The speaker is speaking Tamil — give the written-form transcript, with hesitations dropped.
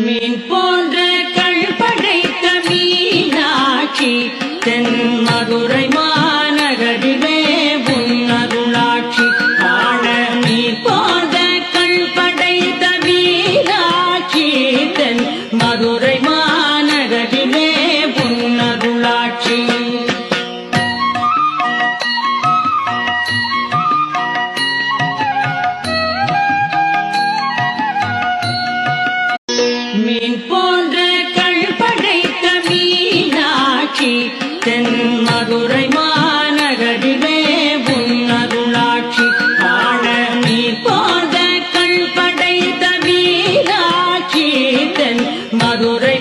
மீன் போன்ற கள் படைத்த மீனாட்சி தென் மதுரை மாநகரிலே உன்னருளாட்சி காண. மீன் போன்ற கள் படைத்த மீனாட்சி தென் மதுரை மாநகரிலே உன்னருளாட்சி. மீன் போன்ற கள் படைத்த மீனாட்சி தென் மதுரை மாநகரிலே உன்னருளாட்சி காண. மீன் போன்ற கள் படைத்த மீனாட்சி தென் மதுரை